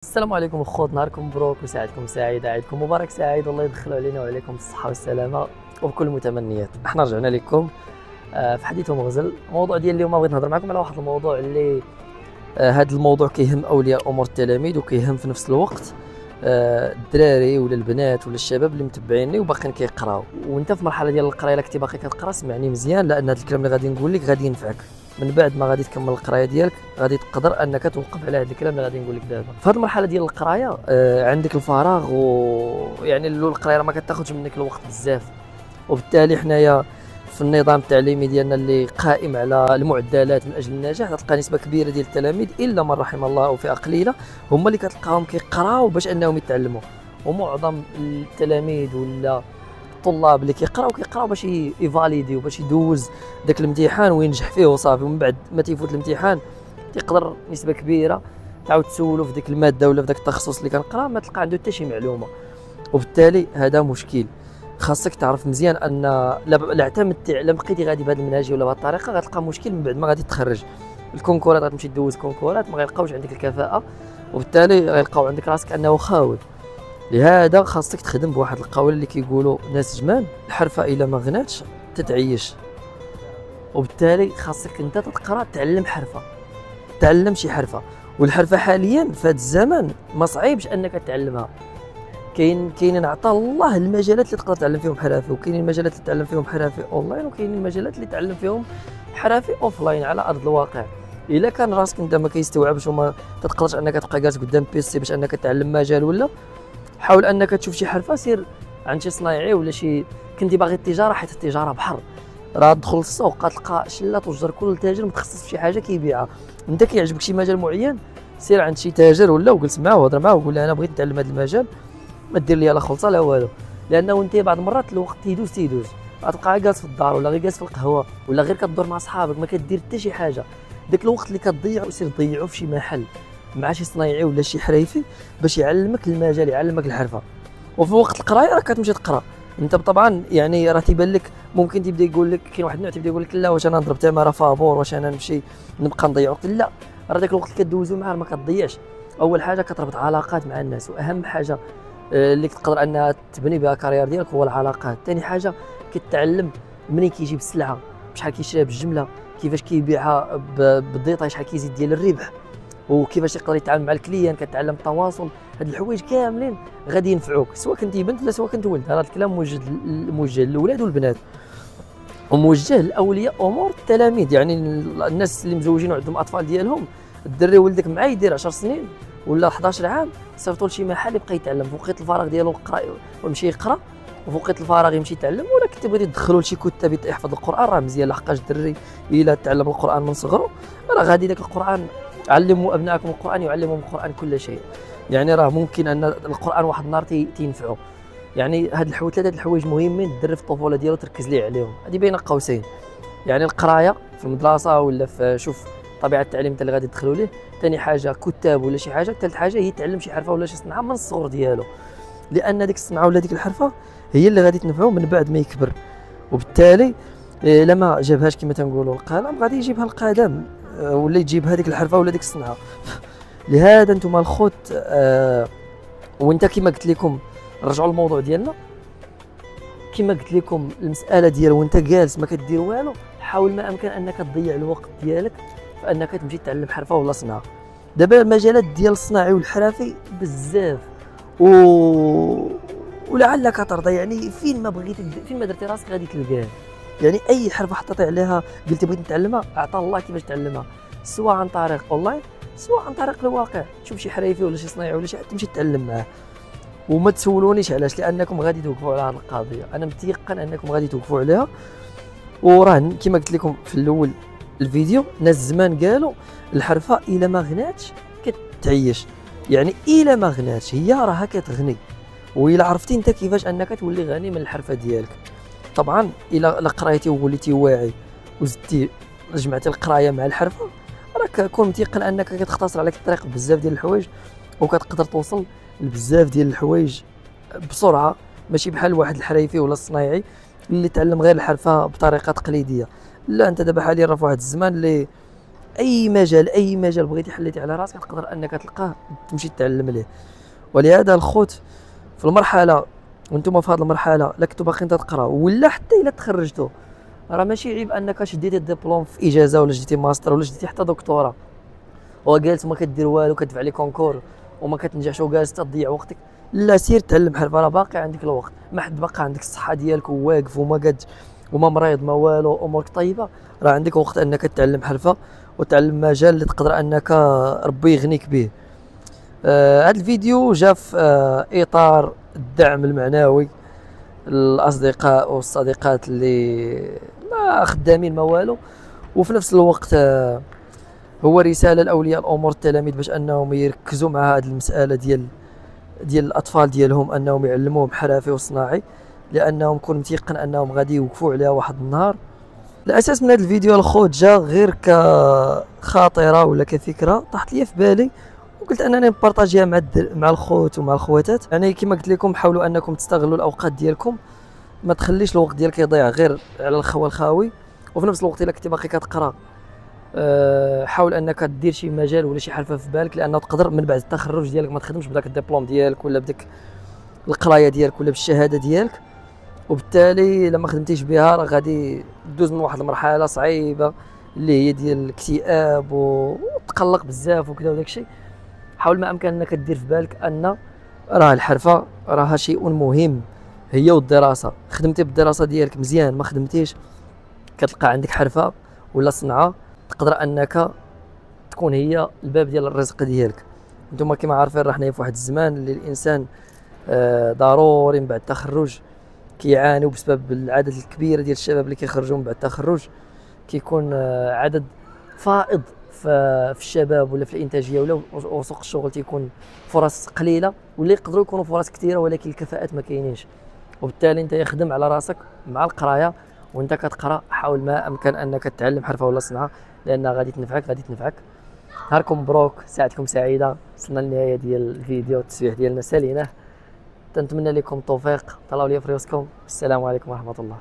السلام عليكم الخوت، نهاركم مبروك وساعتكم سعيدة، عيدكم مبارك سعيد، والله يدخلوا علينا وعليكم بالصحة والسلامة وبكل المتمنيات. احنا رجعنا لكم في حديث ومغزل. الموضوع ديال اليوم بغيت نهضر معكم على واحد الموضوع اللي هذا الموضوع كيهم اولياء امور التلاميذ وكيهم في نفس الوقت الدراري ولا البنات ولا الشباب اللي متبعيني وباقيين كيقراو. وانت في مرحله ديال القرايه الا كنتي باقي كتقرا اسمعني مزيان، لان هذا الكلام اللي غادي نقول لك غادي ينفعك من بعد ما غادي تكمل القرايه ديالك. غادي تقدر انك توقف على هذا الكلام اللي غادي نقول لك دابا. في هذه المرحله ديال القرايه عندك الفراغ، ويعني القرايه ما كتاخذش منك الوقت بزاف، وبالتالي حنايا في النظام التعليمي ديالنا اللي قائم على المعدلات من اجل النجاح تلقى نسبه كبيره ديال التلاميذ الا من رحم الله او فئه قليله هما اللي كتلقاهم كيقراو باش انهم يتعلموا. ومعظم التلاميذ ولا الطلاب اللي كيقراو باش يفاليدي وباش يدوز داك الامتحان وينجح فيه وصافي، ومن بعد ما تيفوت الامتحان تقدر نسبه كبيره تعاود تسولو في ديك الماده ولا في داك التخصص اللي كنقرا ما تلقى عنده حتى شي معلومه. وبالتالي هذا مشكل. خاصك تعرف مزيان ان لا اعتمدتي على بقيتي غادي بهذه المنهجيه ولا بهذه الطريقه غتلقى مشكل من بعد ما غادي تخرج الكونكورات. غتمشي دوز كونكورات ما غيلقاوش عندك الكفاءه، وبالتالي غيلقاو عندك راسك انه خاوي. لهذا خاصك تخدم بواحد القول اللي كيقولوا ناس زمان: الحرفه الا ما غناتش تتعيش. وبالتالي خاصك انت تقرا تعلم حرفه، تعلم شي حرفه. والحرفه حاليا في هذا الزمن ما صعيبش انك تعلمها. كاينين عطا الله المجالات اللي تقدر تعلم فيهم حرفه، وكاينين المجالات اللي تعلم فيهم حرفه اونلاين، وكاينين المجالات اللي تعلم فيهم حرفه اوفلاين على ارض الواقع. الا كان راسك انت ما كيستوعبش وما تقدرش انك تبقى جالس قدام بيسي باش انك تعلم مجال، ولا حاول انك تشوف شي حرفه، سير عند شي صنايعي ولا شي. كنتي باغي التجاره، حيت التجاره بحر، راه تدخل للسوق غتلقى شله تجار، كل تاجر متخصص في شي حاجه كيبيعها. انت كيعجبك شي مجال معين، سير عند شي تاجر ولا وجلس معاه وهضر معاه وقول له انا بغيت نتعلم هذا المجال، ما دير لي لا خلطه لا والو. لانه انت بعض المرات الوقت تيدوز غتبقى غير جالس في الدار ولا غير جالس في القهوه ولا غير كدور مع صحابك ما كدير حتى شي حاجه. داك الوقت اللي كتضيعو سير ضيعو في شي محل مع شي صنايعي ولا شي حريفي باش يعلمك المجال، يعلمك الحرفه. وفي وقت القرايه راه كتمشي تقرا انت طبعا، يعني راه تيبان لك ممكن تبدا يقول لك كاين واحد النوع تيبدا يقول لك لا واش انا نضرب تماره فابور، واش انا نمشي نبقى نضيع وقت. لا، راه داك الوقت اللي كدوزو معاه ما كتضيعش. اول حاجه كتربط علاقات مع الناس، واهم حاجه اللي تقدر انها تبني بها كارير ديالك هو العلاقات. ثاني حاجه كتعلم منين كيجيب السلعه، بشحال كيشريها بالجمله، كيفاش كيبيعها بالديطاي، شحال كيزيد ديال الربح، وكيفاش يقدر يتعامل مع الكليان. كتعلم التواصل. هاد الحوايج كاملين غادي ينفعوك سواء كنتي بنت ولا سواء كنت ولد. هذا الكلام موجه للاولاد والبنات وموجه لاولياء امور التلاميذ، يعني الناس اللي مزوجين وعندهم اطفال ديالهم. الدري ولدك معاه يدير 10 سنين ولا 11 عام، صيفطوا لشي محل يبقى يتعلم في وقت الفراغ ديالو، يقرا ويمشي يقرا، وفي وقت الفراغ يمشي يتعلم. ولا كنت بغيتي تدخلوا لشي كتاب يحفظ القران راه مزيان، لحقاش الدري الا تعلم القران من صغره راه غادي داك القران. علموا ابنائكم القران يعلمهم القران كل شيء. يعني راه ممكن ان القران واحد النهار تينفعوا. يعني هاد الحوايج ثلاثه الحوايج مهمين الدري في الطفوله ديالو تركز ليه عليهم. هذه بين قوسين، يعني القرايه في المدرسه ولا في شوف طبيعه التعليم اللي غادي تدخلوا ليه. ثاني حاجه كتاب ولا شي حاجه. ثالث حاجه هي يتعلم شي حرفه ولا شي صنعه من الصغر ديالو، لان ديك الصنعه ولا ديك الحرفه هي اللي غادي تنفعه من بعد ما يكبر. وبالتالي لما جابهاش كما تنقولوا القلم غادي يجيبها القدم، ولا يجيب هذيك الحرفه ولا ديك الصنعه. لهذا انتم الخوت وانت كما قلت لكم نرجعوا للموضوع ديالنا. كما قلت لكم المساله ديال وانت جالس ما كدير والو، حاول ما امكن انك تضيع الوقت ديالك في انك تمشي تعلم حرفه ولا صنعه. دابا المجالات ديال الصناعي والحرفي بزاف ولعلك ترضى. يعني فين ما بغيتي فين ما درتي راسك غادي تلقاه. يعني اي حرفه حطيتي عليها قلتي بغيت نتعلمها اعطى الله كيفاش تعلمها، سواء عن طريق اونلاين سواء عن طريق الواقع. تشوف شي حريفي ولا شي صنايعي ولا شي تمشي تتعلم معاه. وما تسولونيش علاش، لانكم غادي توقفوا على هذه القضيه. انا متيقن انكم غادي توقفوا عليها. وراه كما قلت لكم في الاول الفيديو، ناس زمان قالوا الحرفه الا ما غناتش كتعيش. يعني الا ما غناتش هي راها كتغني، والا عرفتي انت كيفاش انك تولي غني من الحرفه ديالك. طبعا الا قرايتي ووليتي واعي وزدتي جمعتي القرايه مع الحرفه، راك كون متيقن انك كتختصر عليك الطريق بزاف ديال الحوايج، وكتقدر توصل لبزاف ديال الحوايج بسرعه. ماشي بحال واحد الحريفي ولا الصنايعي اللي تعلم غير الحرفه بطريقه تقليديه. لا، انت دابا حاليا راه في واحد الزمان اللي اي مجال بغيتي حليتي على راسك تقدر انك تلقاه تمشي تتعلم ليه. ولهذا الخوت في المرحله وانتم في هذه المرحله لا كنتو باقيين تقراو ولا حتى الا تخرجتوا، راه ماشي عيب انك شديتي الدبلوم في اجازه ولا شديتي ماستر ولا شديتي حتى دكتوراه وجالس ما كدير والو كتدفع لي كونكور وما كتنجحش وجالس تضيع وقتك. لا سير تعلم حرفه، راه باقي عندك الوقت، ما حد باقي عندك الصحه ديالك وواقف وما قد وما مريض ما والو امورك طيبه، راه عندك وقت انك تتعلم حرفه وتعلم مجال اللي تقدر انك ربي يغنيك به. هذا الفيديو جا في اطار الدعم المعنوي الاصدقاء والصديقات اللي ما خدامين ما والو، وفي نفس الوقت هو رساله لاولياء الامور التلاميذ باش انهم يركزوا مع هذه المساله ديال الاطفال ديالهم، انهم يعلموهم حرفي وصناعي، لانهم كون متيقن انهم غادي يوقفوا عليها واحد النهار. الاساس من هذا الفيديو الخوت جا غير كخاطره ولا كفكره طاحت لي في بالي وقلت انني نبارطاجيها مع الخوت ومع الخواتات. يعني كما قلت لكم حاولوا انكم تستغلوا الاوقات ديالكم، ما تخليش الوقت ديالك يضيع غير على الخوى الخاوي. وفي نفس الوقت الا كنتي باقي كتقرا حاول انك دير شي مجال ولا شي حرفه في بالك، لانه تقدر من بعد التخرج ديالك ما تخدمش بداك الدبلوم ديالك ولا بداك القرايه ديالك ولا بالشهاده ديالك، وبالتالي لما خدمتيش بها راه غادي دوز من واحد المرحله صعيبه اللي هي ديال الاكتئاب وتقلق بزاف وكذا وداك الشيء. حاول ما امكن انك دير في بالك ان راه الحرفه راها شيء مهم، هي والدراسه. خدمتي بالدراسه ديالك مزيان، ما خدمتيش كتلقى عندك حرفه ولا صنعه تقدر انك تكون هي الباب ديال الرزق ديالك. نتوما كما عارفين راه حنايا في واحد الزمان اللي الانسان ضروري من بعد التخرج كيعانيو بسبب العدد الكبير ديال الشباب اللي كيخرجوا من بعد التخرج، كيكون عدد فائض في الشباب ولا في الانتاجيه ولا وسوق الشغل تيكون فرص قليله، واللي يقدروا يكونوا فرص كثيره ولكن الكفاءات ما كاينينش. وبالتالي انت يخدم على راسك مع القرايه، وانت كتقرا حاول ما امكن انك تتعلم حرفه ولا صنعه لانها غادي تنفعك. نهاركم مبروك، ساعتكم سعيده. وصلنا للنهايه ديال الفيديو، التسبيح ديالنا ساليناه. تنتمنى لكم التوفيق، طلعوا لي في راسكم. السلام عليكم ورحمه الله.